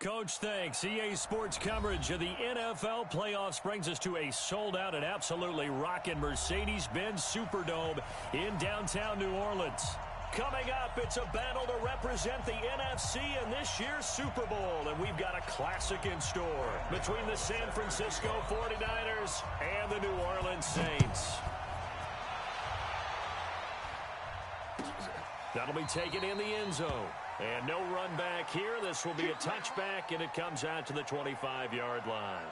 Coach, thanks. EA Sports coverage of the NFL playoffs brings us to a sold-out and absolutely rocking Mercedes-Benz Superdome in downtown New Orleans. Coming up, it's a battle to represent the NFC in this year's Super Bowl, and we've got a classic in store between the San Francisco 49ers and the New Orleans Saints. That'll be taken in the end zone. And no run back here. This will be a touchback, and it comes out to the 25-yard line.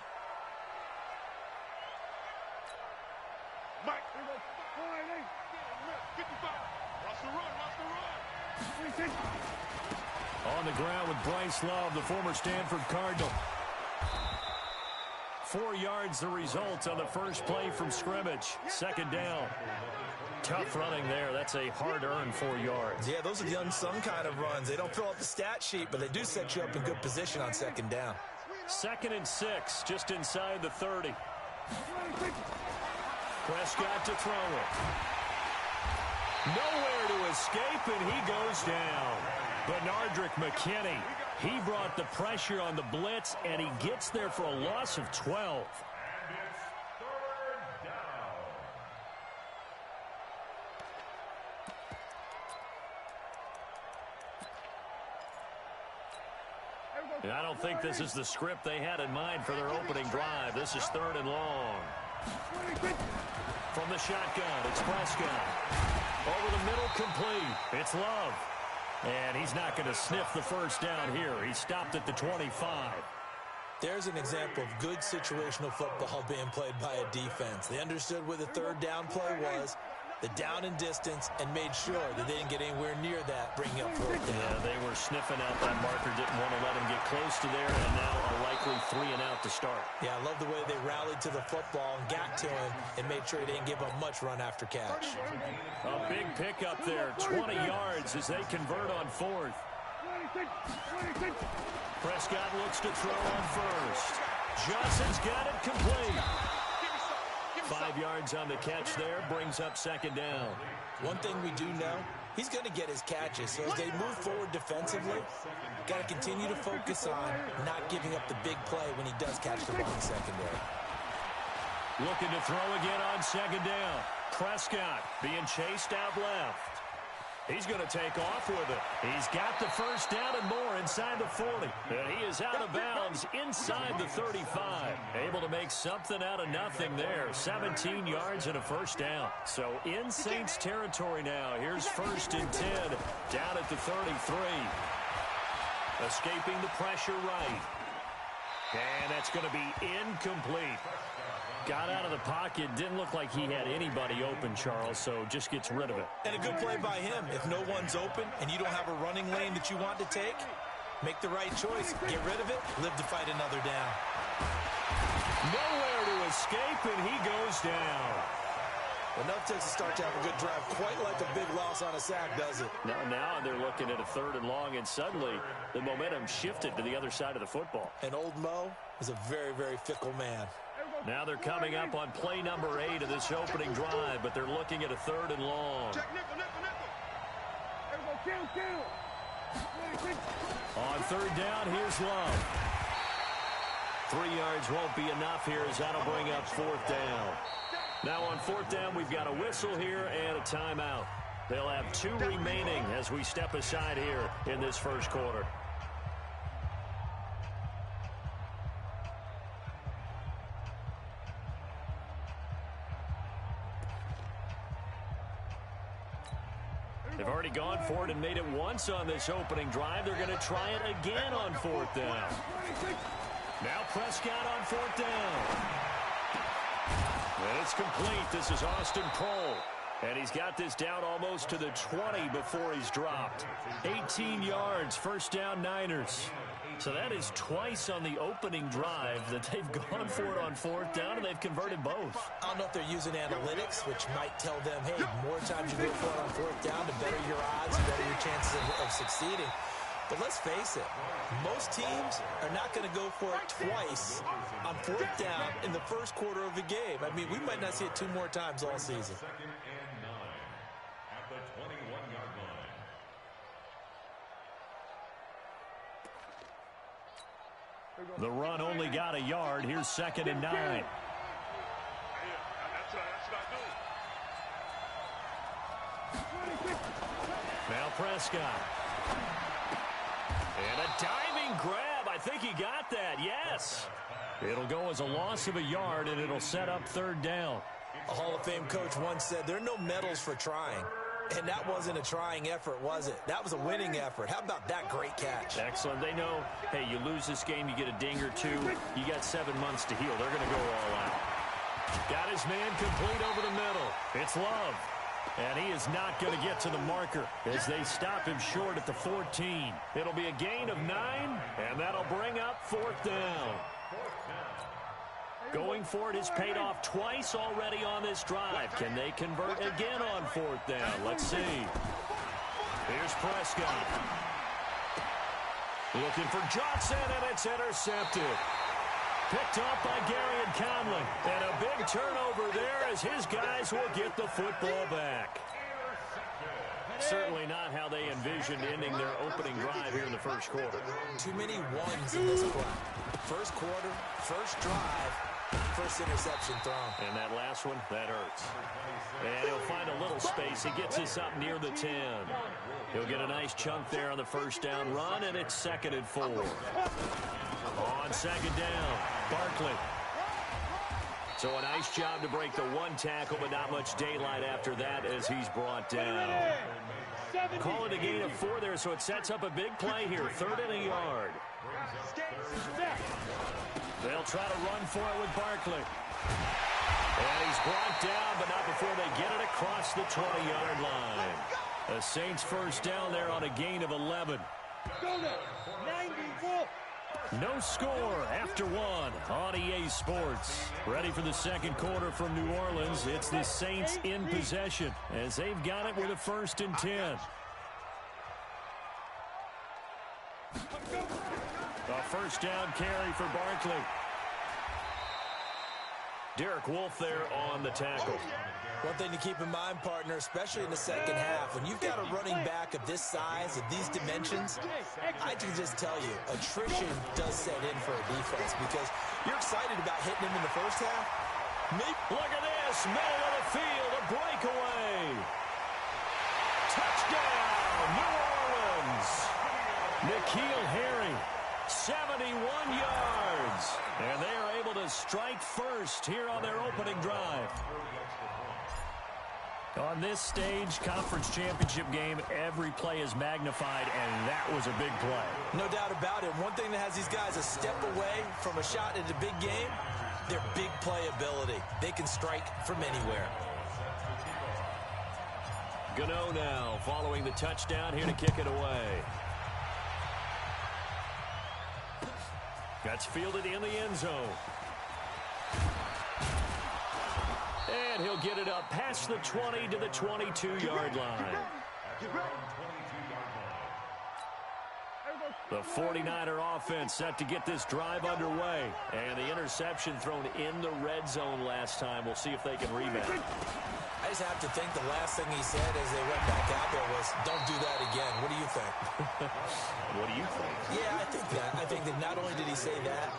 On the ground with Bryce Love, the former Stanford Cardinal. 4 yards the result on the first play from scrimmage. Second down. Tough running there. That's a hard-earned 4 yards. Yeah, those are the unsung kind of runs. They don't fill out the stat sheet, but they do set you up in good position on second down. 2nd and 6, just inside the 30. Prescott to throw it. Nowhere to escape, and he goes down. Benardrick McKinney, he brought the pressure on the blitz, and he gets there for a loss of 12. And I don't think this is the script they had in mind for their opening drive. This is 3rd and long. From the shotgun, it's Prescott. Over the middle, complete. It's Love. And he's not going to sniff the first down here. He stopped at the 25. There's an example of good situational football being played by a defense. They understood where the 3rd down play was, the down and distance, and made sure that they didn't get anywhere near that, bringing up 4th down. Yeah, they were sniffing out that marker, didn't want to let him get close to there, and now a likely 3 and out to start. Yeah, I love the way they rallied to the football and got to him and made sure he didn't give up much run after catch. A big pickup there, 20 yards as they convert on 4th. Prescott looks to throw on first. Johnson's got it complete. 5 yards on the catch there, brings up 2nd down. One thing we do know, he's going to get his catches. So as they move forward defensively, got to continue to focus on not giving up the big play when he does catch the ball in secondary. Looking to throw again on 2nd down. Prescott being chased out left. He's going to take off with it. He's got the first down and more inside the 40. And he is out of bounds inside the 35. Able to make something out of nothing there. 17 yards and a first down. So in Saints territory now. Here's 1st and 10 down at the 33. Escaping the pressure right. And that's going to be incomplete. Got out of the pocket. Didn't look like he had anybody open, Charles, so just gets rid of it. And a good play by him. If no one's open and you don't have a running lane that you want to take, make the right choice. Get rid of it. Live to fight another down. Nowhere to escape, and he goes down. Enough takes a start to have a good drive. Quite like a big loss on a sack, does it? Now they're looking at a 3rd and long, and suddenly the momentum shifted to the other side of the football. And old Mo is a very, very fickle man. Now they're coming up on play number 8 of this opening drive, but they're looking at a 3rd and long. On 3rd down, here's Love. 3 yards won't be enough here as that'll bring up 4th down. Now on 4th down, we've got a whistle here and a timeout. They'll have 2 remaining as we step aside here in this first quarter. They've already gone for it and made it once on this opening drive. They're going to try it again on 4th down. Now Prescott on 4th down. And it's complete. This is Austin Cole. And he's got this down almost to the 20 before he's dropped. 18 yards, first down Niners. So that is twice on the opening drive that they've gone for it on 4th down, and they've converted both. I don't know if they're using analytics, which might tell them, hey, more times you go for it on 4th down, the better your odds, the better your chances of succeeding. But let's face it, most teams are not going to go for it twice on 4th down in the first quarter of the game. I mean, we might not see it 2 more times all season. The run only got a yard. Here's 2nd and 9. Now Prescott. And a diving grab. I think he got that. Yes. It'll go as a loss of a yard, and it'll set up 3rd down. A Hall of Fame coach once said there are no medals for trying. And that wasn't a trying effort, was it? That was a winning effort. How about that great catch? Excellent. They know, hey, you lose this game, you get a ding or two. You got 7 months to heal. They're going to go all out. Got his man complete over the middle. It's Love. And he is not going to get to the marker as they stop him short at the 14. It'll be a gain of 9, and that'll bring up 4th down. Going for it has paid off twice already on this drive. Can they convert again on 4th down? Let's see. Here's Prescott. Looking for Johnson, and it's intercepted. Picked off by Gary and Conley. And a big turnover there as his guys will get the football back. Certainly not how they envisioned ending their opening drive here in the first quarter. Too many ones in this play. First quarter, first drive, first interception thrown. And that last one, that hurts. And he'll find a little space. He gets us up near the 10. He'll get a nice chunk there on the first down run, and it's 2nd and 4. On 2nd down, Barkley. So a nice job to break the 1 tackle, but not much daylight after that as he's brought down. Call it a gain of 4 there, so it sets up a big play here. 3rd and a yard. They'll try to run for it with Barkley. And he's brought down, but not before they get it across the 20-yard line. The Saints first down there on a gain of 11. No score after 1 on EA Sports. Ready for the second quarter from New Orleans. It's the Saints in possession as they've got it with a 1st and 10. A first down carry for Barkley. Derek Wolfe there on the tackle. One thing to keep in mind, partner, especially in the second half, when you've got a running back of this size, of these dimensions, I can just tell you, attrition does set in for a defense because you're excited about hitting him in the first half. Look at this, middle of the field, a breakaway. Touchdown, New Orleans. N'Keal Harry, 71 yards. And they are able to strike first here on their opening drive. On this stage, conference championship game, every play is magnified, and that was a big play. No doubt about it. One thing that has these guys a step away from a shot at a big game, their big play ability. They can strike from anywhere. Gano now following the touchdown here to kick it away. That's fielded in the end zone. And he'll get it up past the 20 to the 22-yard line. The 49er offense set to get this drive underway. And the interception thrown in the red zone last time. We'll see if they can rebound. I just have to think the last thing he said as they went back out there was, don't do that again. What do you think? What do you think? Yeah, I think that. I think that not only did he say that,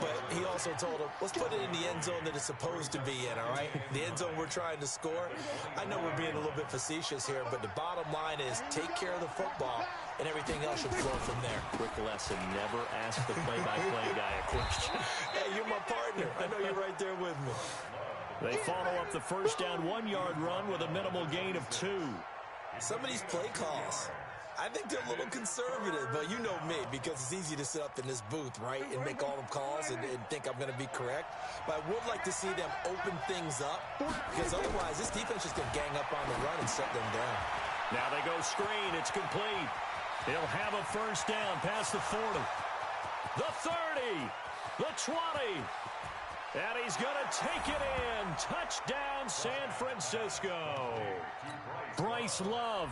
but he also told him, let's put it in the end zone that it's supposed to be in, all right? The end zone we're trying to score. I know we're being a little bit facetious here, but the bottom line is take care of the football, and everything else should flow from there. Quick lesson, never ask the play-by-play guy a question. Hey, you're my partner. I know you're right there with me. They follow up the first down 1-yard run with a minimal gain of 2. Some of these play calls, I think they're a little conservative, but you know me, because it's easy to sit up in this booth, right, and make all them calls and think I'm going to be correct. But I would like to see them open things up, because otherwise this defense is going to gang up on the run and shut them down. Now they go screen. It's complete. They'll have a first down past the 40. The 30. The 20. And he's going to take it in. Touchdown, San Francisco. Bryce Love,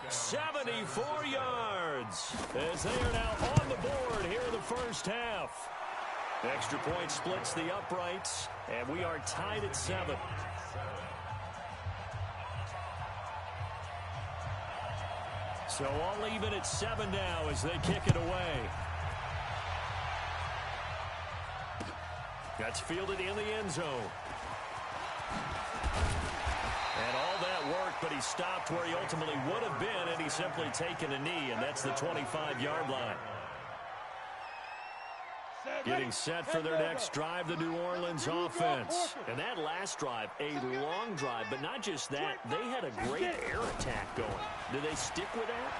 74 yards. As they are now on the board here in the first half. Extra point splits the uprights, and we are tied at 7. So all even at 7 now as they kick it away. That's fielded in the end zone. And all that work, but he stopped where he ultimately would have been, and he's simply taken a knee, and that's the 25-yard line. Getting set for their next drive, the New Orleans offense. And that last drive, a long drive, but not just that. They had a great air attack going. Do they stick with that?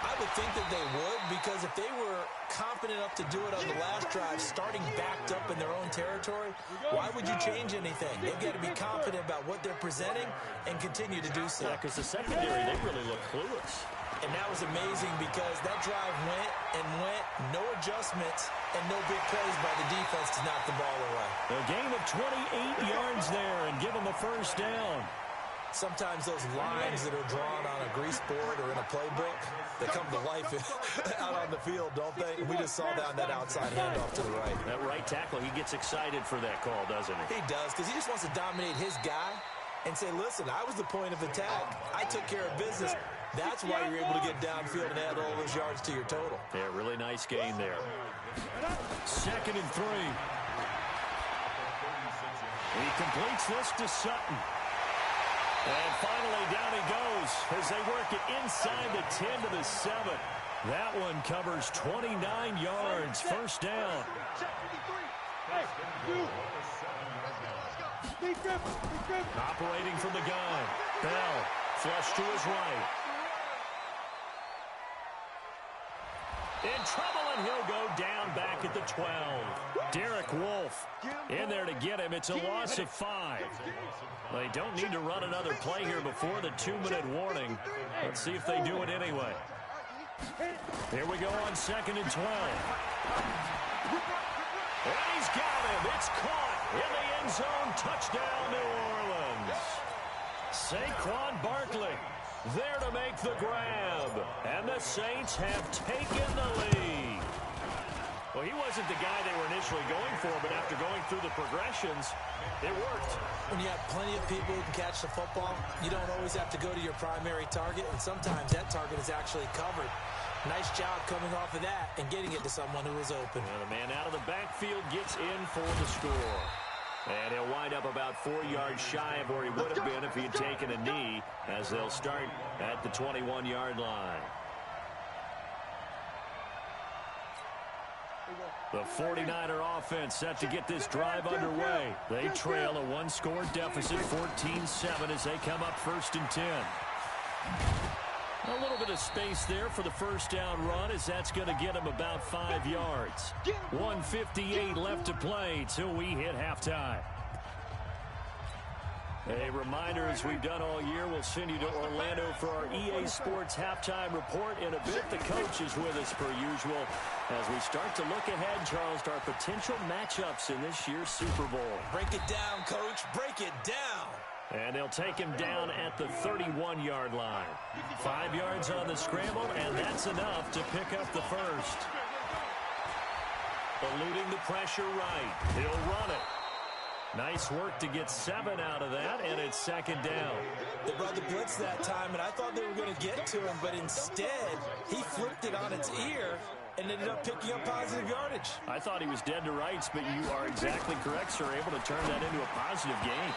I would think that they would, because if they were confident enough to do it on the last drive, starting backed up in their own territory, why would you change anything? They've got to be confident about what they're presenting and continue to do so. Yeah, because the secondary, they really look clueless. And that was amazing because that drive went and went, no adjustments, and no big plays by the defense to knock the ball away. A gain of 28 yards there and give them a first down. Sometimes those lines that are drawn on a grease board or in a playbook, they come to life out on the field, don't they? And we just saw that on that outside handoff to the right. That right tackle, he gets excited for that call, doesn't he? He does, because he just wants to dominate his guy and say, listen, I was the point of attack. I took care of business. That's why you're able to get downfield and add all those yards to your total. Yeah, really nice gain there. 2nd and 3. He completes this to Sutton. And finally, down he goes as they work it inside the 10 to the 7. That one covers 29 yards. First down. Operating from the gun. Bell, flush to his right. In trouble, and he'll go down back at the 12. Derek Wolfe in there to get him. It's a loss of 5. They don't need to run another play here before the 2-minute warning. Let's see if they do it anyway. Here we go on 2nd and 12. And he's got him. It's caught in the end zone. Touchdown, New Orleans. Saquon Barkley there to make the grab. And the Saints have taken the lead. Well, he wasn't the guy they were initially going for, but after going through the progressions, it worked. When you have plenty of people who can catch the football, you don't always have to go to your primary target, and sometimes that target is actually covered. Nice job coming off of that and getting it to someone who was open. And the man out of the backfield gets in for the score. And he'll wind up about 4 yards shy of where he would have been if he had taken a knee, as they'll start at the 21-yard line. The 49er offense set to get this drive underway. They trail a 1-score deficit, 14-7, as they come up 1st and 10. A little bit of space there for the first down run, as that's going to get him about 5 yards. 1:58 left to play till we hit halftime. A reminder, as we've done all year, we'll send you to Orlando for our EA Sports halftime report in a bit. The coach is with us per usual as we start to look ahead, Charles, to our potential matchups in this year's Super Bowl. Break it down, Coach. Break it down. And they'll take him down at the 31-yard line. 5 yards on the scramble, and that's enough to pick up the first. Eluding the pressure right. He'll run it. Nice work to get 7 out of that, and it's 2nd down. They brought the blitz that time, and I thought they were going to get to him, but instead, he flipped it on its ear and ended up picking up positive yardage. I thought he was dead to rights, but you are exactly correct, sir, able to turn that into a positive gain.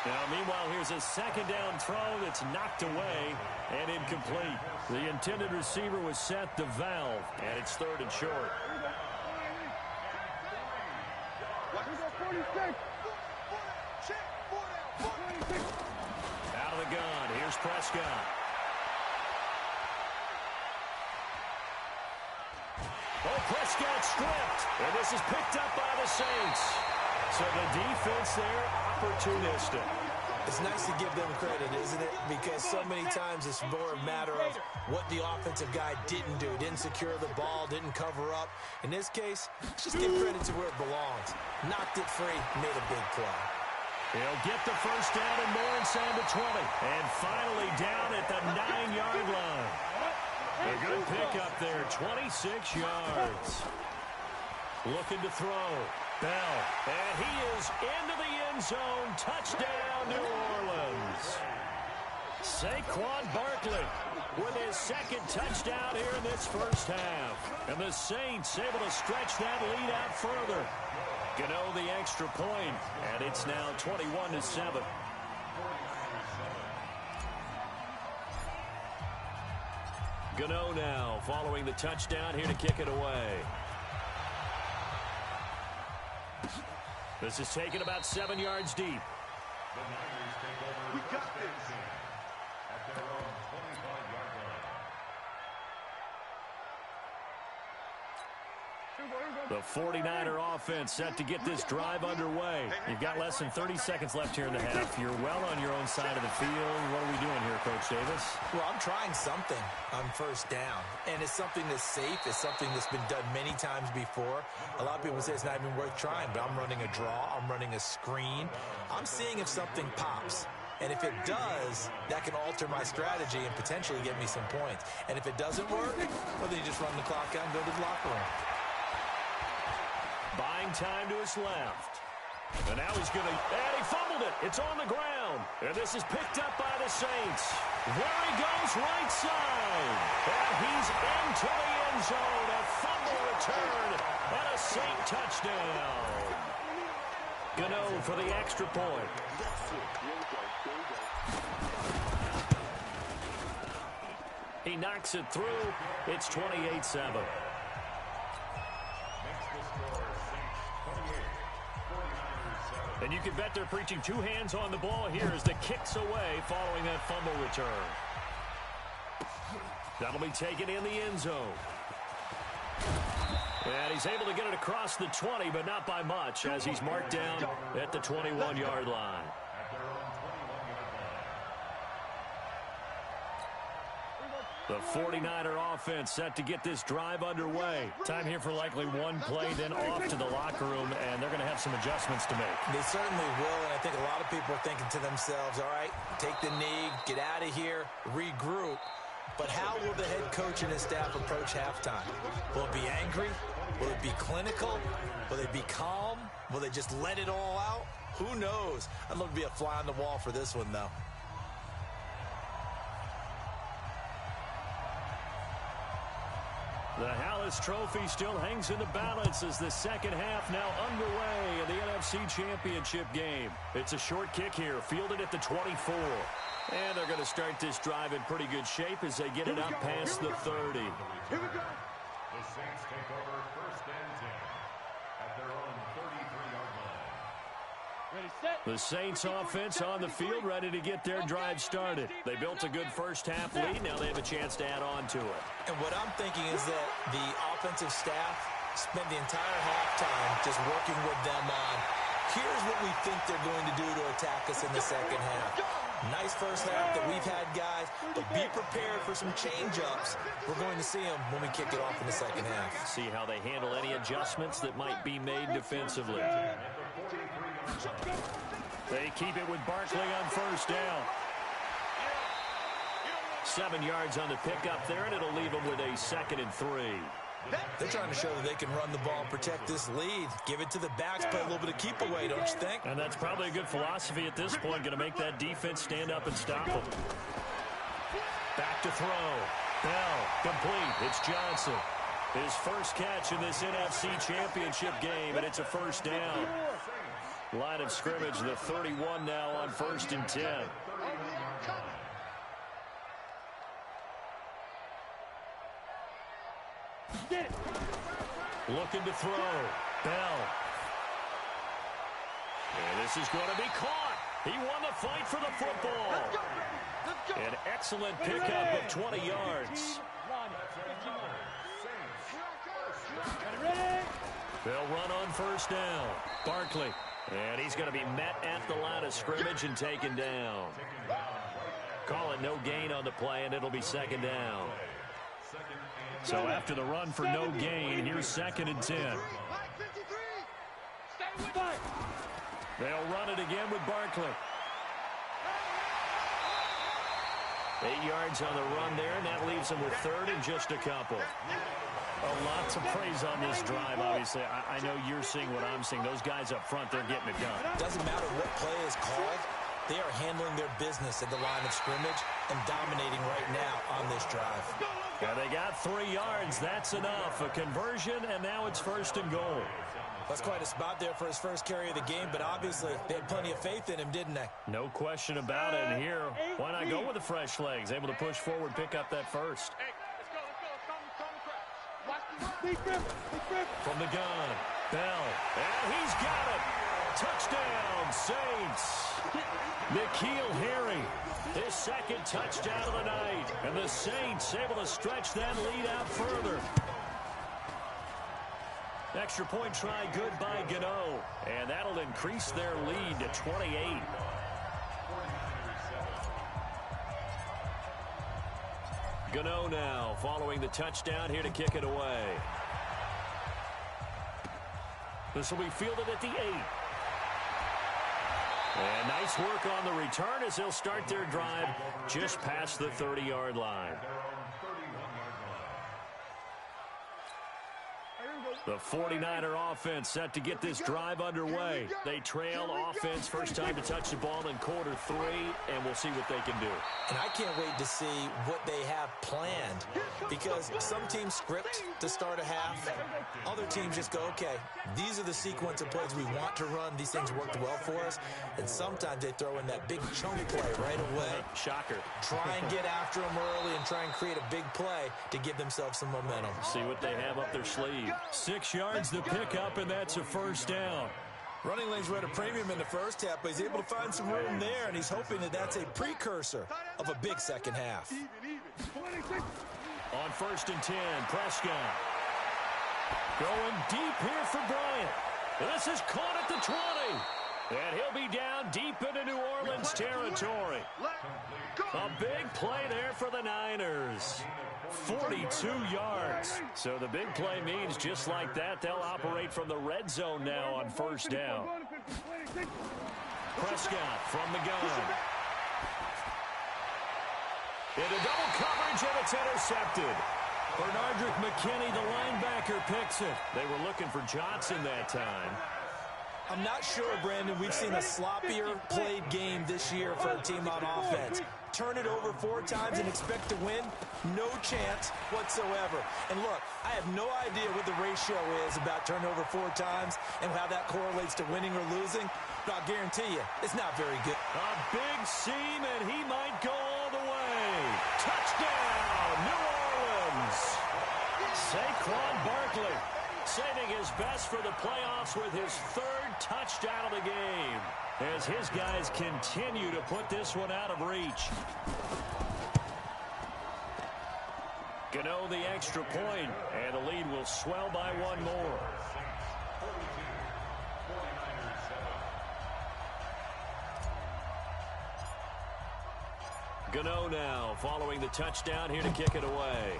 Now, meanwhile, here's a 2nd down throw that's knocked away and incomplete. The intended receiver was set to Valve, and it's 3rd and short. Out of the gun, here's Prescott. Oh, Prescott stripped, and this is picked up by the Saints. So the defense there, opportunistic. It's nice to give them credit, isn't it? Because so many times it's more a matter of what the offensive guy didn't do. Didn't secure the ball, didn't cover up. In this case, let's just give credit to where it belongs. Knocked it free, made a big play. He'll get the first down and more inside the 20. And finally down at the 9-yard line. A good pickup there, 26 yards. Looking to throw. Bell, and he is into the end zone. Touchdown, New Orleans. Saquon Barkley with his 2nd touchdown here in this first half. And the Saints able to stretch that lead out further. Gano the extra point, and it's now 21-7. Gano now following the touchdown here to kick it away. This is taken about 7 yards deep. We got this. At their own 25-yard line. The 49er offense set to get this drive underway. You've got less than 30 seconds left here in the half. You're well on your own side of the field. What are we doing here, Coach Davis? Well, I'm trying something on first down, and it's something that's safe. It's something that's been done many times before. A lot of people say it's not even worth trying, but I'm running a draw. I'm running a screen. I'm seeing if something pops. And if it does, that can alter my strategy and potentially get me some points. And if it doesn't work, well, then you just run the clock out and go to the locker room. Buying time to his left. And now he's going to, and he fumbled it. It's on the ground. And this is picked up by the Saints. There he goes, right side. And he's into the end zone. A fumble return and a Saint touchdown. Gano for the extra point. He knocks it through. It's 28-7. And you can bet they're preaching two hands on the ball here as the kick's away following that fumble return. That'll be taken in the end zone. And he's able to get it across the 20, but not by much, as he's marked down at the 21-yard line. The 49er offense set to get this drive underway. Time here for likely one play, then off to the locker room, and they're going to have some adjustments to make. They certainly will, and I think a lot of people are thinking to themselves, all right, take the knee, get out of here, regroup. But how will the head coach and his staff approach halftime? Will it be angry? Will it be clinical? Will they be calm? Will they just let it all out? Who knows? I'd love to be a fly on the wall for this one, though. The Hallis Trophy still hangs in the balance as the second half now underway in the NFC Championship game. It's a short kick here, fielded at the 24. And they're going to start this drive in pretty good shape as they get it up past the 30. Here we go. The Saints take over first and 10 at their own 33-yard line. Ready, set. The Saints offense on the field, ready to get their drive started. They built a good first half lead. Now they have a chance to add on to it. And what I'm thinking is that the offensive staff spent the entire halftime just working with them on, here's what we think they're going to do to attack us in the second half. Nice first half that we've had, guys, but be prepared for some change-ups. We're going to see them when we kick it off in the second half. See how they handle any adjustments that might be made defensively. They keep it with Barkley on first down. 7 yards on the pickup there, and it'll leave them with a 2nd and 3. They're trying to show that they can run the ball and protect this lead. Give it to the backs, play a little bit of keep away, don't you think? And that's probably a good philosophy at this point, going to make that defense stand up and stop them. Back to throw. Bell, complete. It's Johnson. His first catch in this NFC Championship game, and it's a first down. Line of scrimmage, the 31 now on 1st and 10. Looking to throw. Bell. And this is going to be caught. He won the fight for the football. An excellent pickup of 20 yards. They'll run on first down. Barkley. And he's going to be met at the line of scrimmage and taken down. Call it no gain on the play, and it'll be 2nd down. So after the run for no gain, here's 2nd and 10. They'll run it again with Barkley. 8 yards on the run there, and that leaves them with 3rd and just a couple. Lots of praise on this drive, obviously. I know you're seeing what I'm seeing. Those guys up front, they're getting it done. Doesn't matter what play is called. They are handling their business at the line of scrimmage and dominating right now on this drive. Yeah, they got 3 yards. That's enough. A conversion, and now it's 1st and goal. That's quite a spot there for his first carry of the game, but obviously they had plenty of faith in him, didn't they? No question about it. And here, why not go with the fresh legs? Able to push forward, pick up that first. From the gun, Bell, and he's got it. Touchdown, Saints. N'Keal Harry, his second touchdown of the night. And the Saints able to stretch that lead out further. Extra point try good by Gano. And that'll increase their lead to 28. Gano now following the touchdown here to kick it away. This will be fielded at the 8. And nice work on the return as they'll start their drive just past the 30-yard line. The 49er offense set to get this drive underway. They trail offense, first time to touch the ball in quarter 3, and we'll see what they can do. And I can't wait to see what they have planned, because some teams script to start a half. Other teams just go, okay, these are the sequence of plays we want to run. These things worked well for us. And sometimes they throw in that big chunk play right away. Shocker. Try and get after them early and try and create a big play to give themselves some momentum. See what they have up their sleeve. 6 yards to pick up, and that's a first down. Running lanes were at a premium in the first half, but he's able to find some room there, and he's hoping that that's a precursor of a big second half. On 1st and 10, Prescott. Going deep here for Bryant. This is caught at the 20. And he'll be down deep into New Orleans territory. A big play there for the Niners. 42 yards. So the big play means just like that, they'll operate from the red zone now on 1st down. Prescott from the gun. Into double coverage, and it's intercepted. Bernardrick McKinney, the linebacker, picks it. They were looking for Johnson that time. I'm not sure, Brandon, we've seen a sloppier played game this year for a team on offense. Turn it over 4 times and expect to win? No chance whatsoever. And look, I have no idea what the ratio is about turnover 4 times and how that correlates to winning or losing, but I'll guarantee you, it's not very good. A big seam, and he might go all the way. Touchdown, New Orleans. Saquon Barkley saving his best for the playoffs with his 3rd touchdown of the game, as his guys continue to put this one out of reach. Gano the extra point, and the lead will swell by 1 more. Gano now following the touchdown here to kick it away.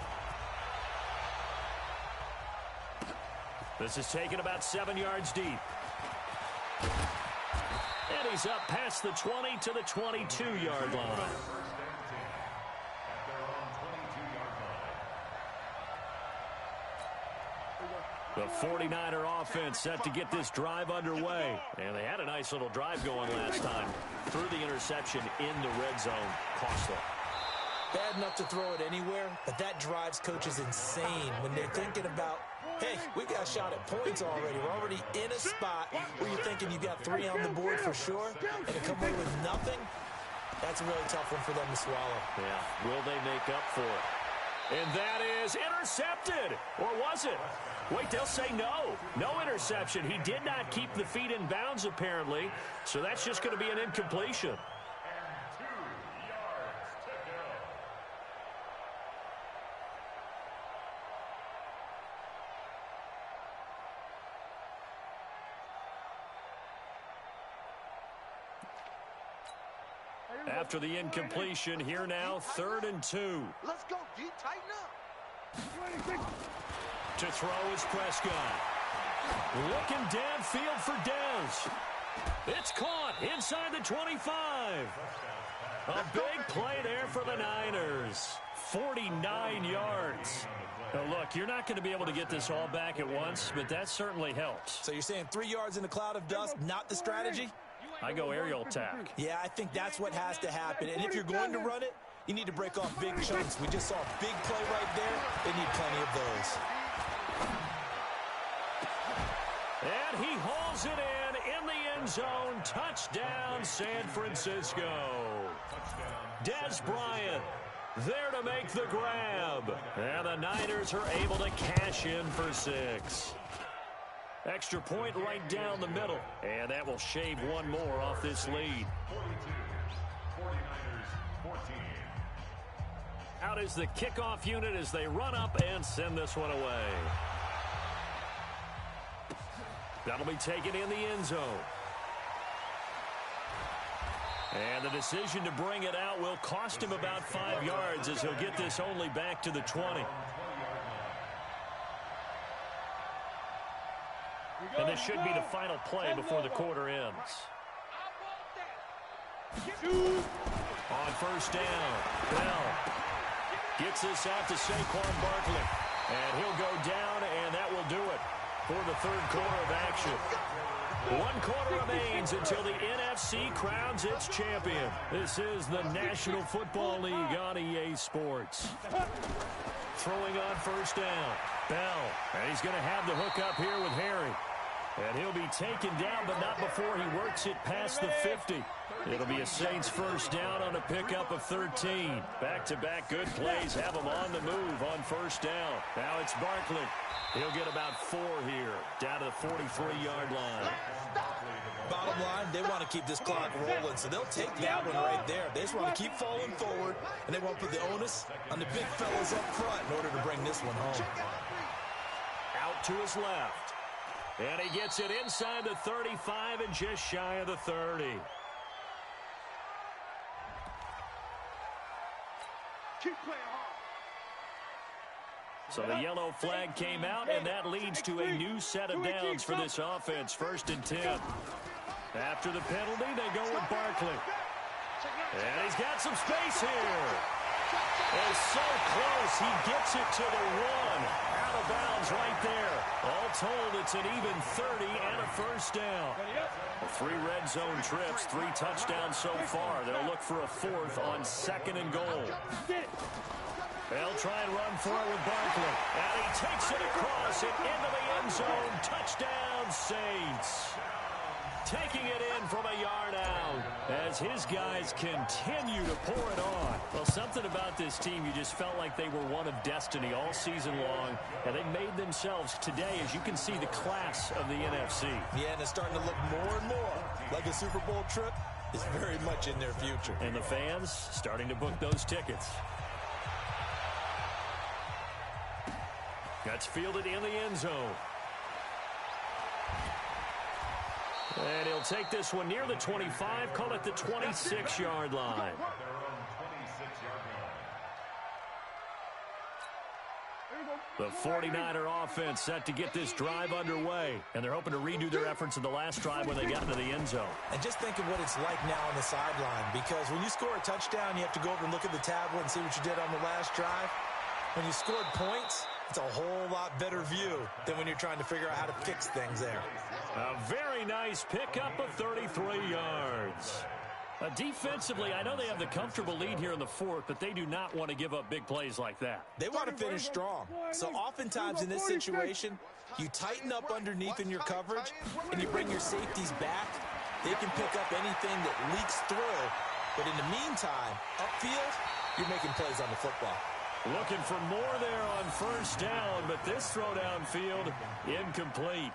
This is taken about 7 yards deep. And he's up past the 20 to the 22-yard line. The 49er offense set to get this drive underway. And they had a nice little drive going last time. Threw the interception in the red zone. Costly. Bad enough to throw it anywhere, but that drives coaches insane when they're thinking about, hey, we got a shot at points already. We're already in a spot where you're thinking you got 3 on the board for sure, and to come away with nothing, that's a really tough one for them to swallow. Yeah, will they make up for it? And that is intercepted. Or was it? Wait, they'll say no. No interception. He did not keep the feet in bounds, apparently, so that's just going to be an incompletion. After the incompletion, here now, 3rd and 2. Let's go, D. Tighten up. To throw is Prescott. Looking downfield for Dez. It's caught inside the 25. A big play there for the Niners. 49 yards. Now, look, you're not going to be able to get this all back at once, but that certainly helps. So you're saying 3 yards in a cloud of dust, not the strategy? I go aerial attack. Yeah, I think that's what has to happen. And if you're going to run it, you need to break off big chunks. We just saw a big play right there. They need plenty of those. And he hauls it in the end zone. Touchdown, San Francisco. Des Bryant there to make the grab. And the Niners are able to cash in for 6. Extra point right down the middle. And that will shave one more off this lead. 49ers 14. Out is the kickoff unit as they run up and send this one away. That'll be taken in the end zone. And the decision to bring it out will cost him about 5 yards as he'll get this only back to the 20. And this should be the final play before the quarter ends. On first down, Bell gets this out to Saquon Barkley. And he'll go down, and that will do it for the third quarter of action. 1 quarter remains until the NFC crowns its champion. This is the National Football League on EA Sports. Throwing on first down, Bell. And he's going to have the hook up here with Harry. And he'll be taken down, but not before he works it past the 50. It'll be a Saints first down on a pickup of 13. Back-to-back good plays have him on the move on first down. Now it's Barkley. He'll get about 4 here, down to the 43-yard line. Bottom line, they want to keep this clock rolling, so they'll take that one right there. They just want to keep falling forward, and they want to put the onus on the big fellas up front in order to bring this one home. Out to his left. And he gets it inside the 35 and just shy of the 30. Keep playing hard. So the yellow flag came out, and that leads to a new set of downs for this offense. 1st and 10. After the penalty, they go with Barkley. And he's got some space here. And so close, he gets it to the 1. Out of bounds right there. All told, it's an even 30 and a first down. 3 red zone trips, 3 touchdowns so far. They'll look for a 4th on 2nd and goal. They'll try and run for it with Barkley. And he takes it across and into the end zone. Touchdown, Saints. Taking it in from a yard out as his guys continue to pour it on. Well, something about this team, you just felt like they were one of destiny all season long, and they made themselves today, as you can see, the class of the NFC. Yeah, and it's starting to look more and more like a Super Bowl trip is very much in their future. And the fans starting to book those tickets. That's fielded in the end zone. And he'll take this one near the 25, call it the 26-yard line. The 49er offense set to get this drive underway. And they're hoping to redo their efforts in the last drive when they got into the end zone. And just think of what it's like now on the sideline, because when you score a touchdown, you have to go over and look at the tablet and see what you did on the last drive. When you scored points, it's a whole lot better view than when you're trying to figure out how to fix things there. A very nice pickup of 33 yards. Defensively, I know they have the comfortable lead here in the 4th, but they do not want to give up big plays like that. They want to finish strong. So oftentimes in this situation, you tighten up underneath in your coverage, and you bring your safeties back. They can pick up anything that leaks through. But in the meantime, upfield, you're making plays on the football. Looking for more there on first down, but this throw downfield, incomplete.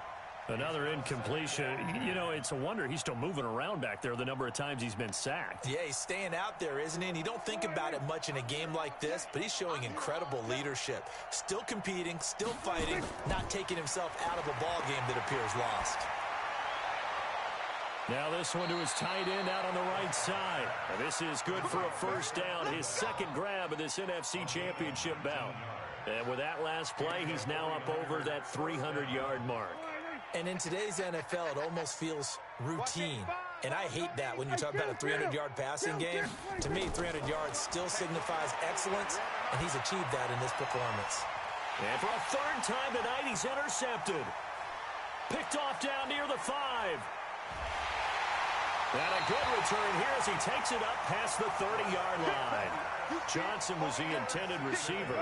Another incompletion. You know, it's a wonder he's still moving around back there the number of times he's been sacked. Yeah, he's staying out there, isn't he? And you don't think about it much in a game like this, but he's showing incredible leadership. Still competing, still fighting, not taking himself out of a ball game that appears lost. Now this one to his tight end out on the right side. And this is good for a first down, his 2nd grab of this NFC Championship bout. And with that last play, he's now up over that 300-yard mark. And in today's NFL, it almost feels routine. And I hate that when you talk about a 300-yard passing game. To me, 300 yards still signifies excellence, and he's achieved that in this performance. And for a 3rd time tonight, he's intercepted. Picked off down near the 5. And a good return here as he takes it up past the 30-yard line. Johnson was the intended receiver.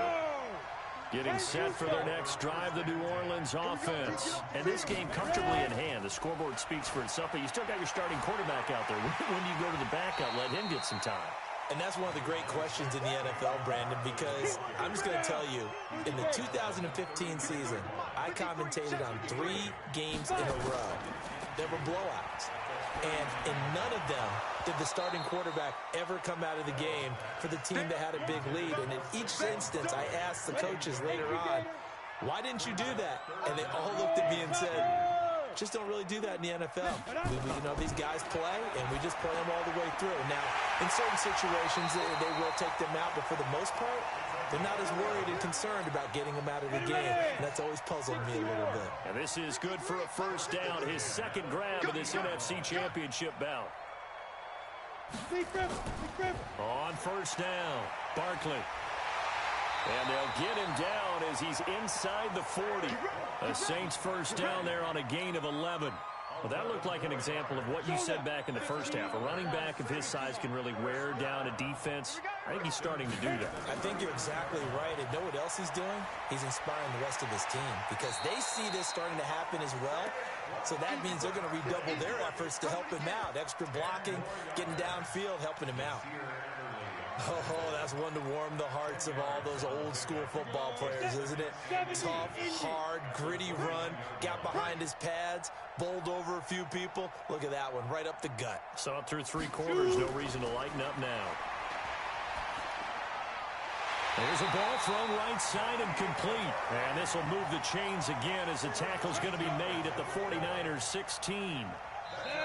Getting set for their next drive, the New Orleans offense. And this game comfortably in hand. The scoreboard speaks for itself, but you still got your starting quarterback out there. When do you go to the backup, let him get some time? And that's one of the great questions in the NFL, Brandon, because I'm just going to tell you, in the 2015 season, I commentated on 3 games in a row. There were blowouts. And in none of them did the starting quarterback ever come out of the game for the team that had a big lead. And in each instance, I asked the coaches later on, why didn't you do that? And they all looked at me and said, just don't really do that in the NFL. These guys play, and we just play them all the way through. Now, in certain situations, they will take them out, but for the most part, they're not as worried and concerned about getting them out of the game. And that's always puzzled me a little bit. And this is good for a first down, his second grab of this NFC Championship bout. On first down, Barkley. And they'll get him down as he's inside the 40. The Saints first down there on a gain of 11. Well, that looked like an example of what you said back in the first half. A running back of his size can really wear down a defense. I think he's starting to do that. I think you're exactly right. And know what else he's doing? He's inspiring the rest of his team because they see this starting to happen as well. So that means they're going to redouble their efforts to help him out. Extra blocking, getting downfield, helping him out. Oh, that's one to warm the hearts of all those old school football players, isn't it? Tough, hard, gritty run, got behind his pads, bowled over a few people. Look at that one, right up the gut. Saw it through 3 quarters, no reason to lighten up now. There's a ball thrown right side and complete. And this will move the chains again as the tackle's going to be made at the 49ers 16.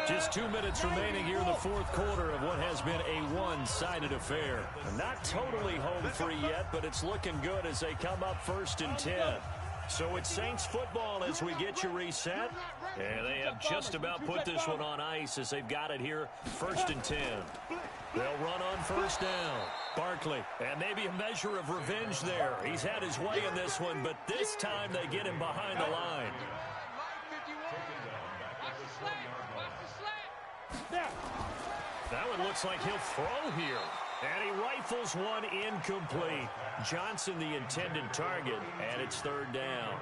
Just 2 minutes remaining here in the fourth quarter of what has been a one-sided affair. Not totally home free yet, but it's looking good as they come up 1st and 10. So it's Saints football as we get you reset. And they have just about put this one on ice as they've got it here 1st and 10. They'll run on first down. Barkley, and maybe a measure of revenge there. He's had his way in this one, but this time they get him behind the line. That one looks like he'll throw here. And he rifles one incomplete. Johnson the intended target, and it's 3rd down.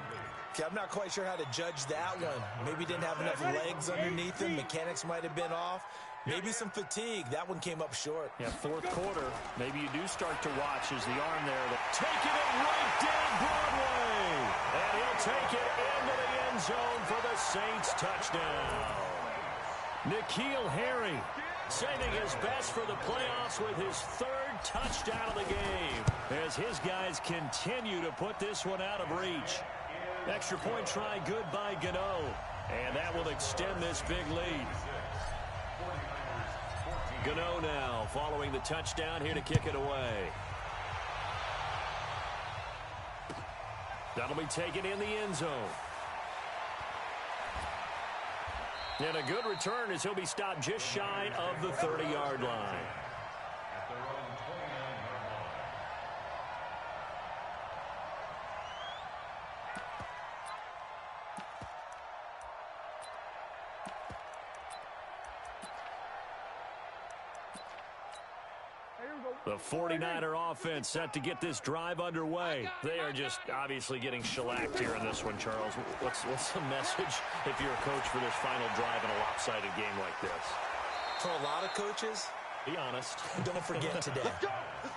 Okay, I'm not quite sure how to judge that one. Maybe didn't have enough legs underneath him. Mechanics might have been off. Maybe some fatigue. That one came up short. Yeah, 4th quarter. Maybe you do start to watch as the arm there. Taking it right down Broadway. And he'll take it into the end zone for the Saints touchdown. N'Keal Harry saving his best for the playoffs with his 3rd touchdown of the game as his guys continue to put this one out of reach. Extra point try good by Gano, and that will extend this big lead. Gano now following the touchdown here to kick it away. That'll be taken in the end zone. And a good return as he'll be stopped just shy of the 30-yard line. The 49er offense set to get this drive underway. They are just obviously getting shellacked here in this one, Charles. What's the message if you're a coach for this final drive in a lopsided game like this? For a lot of coaches, be honest. Don't forget today.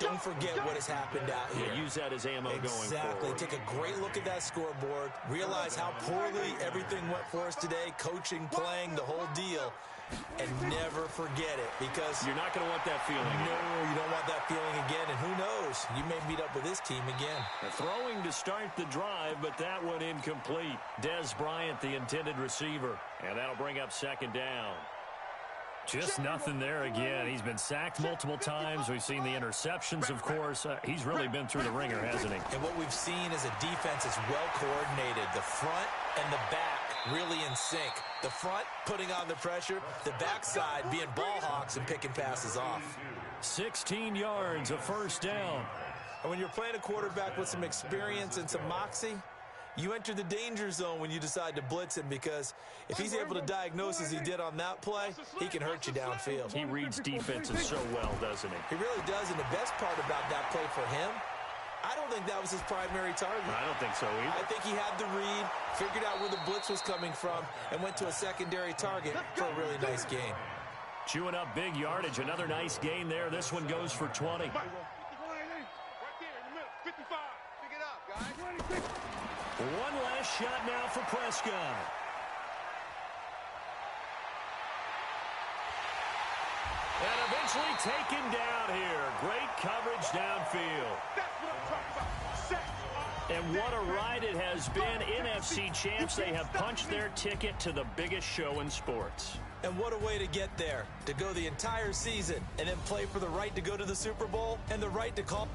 Don't forget what has happened out here. Yeah, use that as ammo going forward. Exactly. Take a great look at that scoreboard. Realize how poorly everything went for us today. Coaching, playing, the whole deal. And never forget it, because you're not going to want that feeling again. No, you don't want that feeling again. And who knows? You may meet up with this team again. They're throwing to start the drive, but that one incomplete. Des Bryant, the intended receiver. And that'll bring up 2nd down. Just nothing there again. He's been sacked multiple times. We've seen the interceptions, of course. He's really been through the ringer, hasn't he? And what we've seen is a defense that's well coordinated. The front and the back really in sync. The front putting on the pressure, the backside being ball hawks and picking passes off. 16 yards, a 1st down. And when you're playing a quarterback with some experience and some moxie, you enter the danger zone when you decide to blitz him, because if he's able to diagnose as he did on that play, he can hurt you downfield. He reads defenses so well, doesn't he? He really does, and the best part about that play for him I don't think that was his primary target. I don't think so either. I think he had the read, figured out where the blitz was coming from, and went to a secondary target for a really nice gain. Chewing up big yardage. Another nice gain there. This one goes for 20. Right there in the middle. 55. Pick it up, guys. One last shot now for Prescott. And eventually taken down here. Great coverage downfield. That's what I'm talking about. Set. And what a ride it has been. NFC champs, they have punched their ticket to the biggest show in sports. And what a way to get there, to go the entire season and then play for the right to go to the Super Bowl and the right to call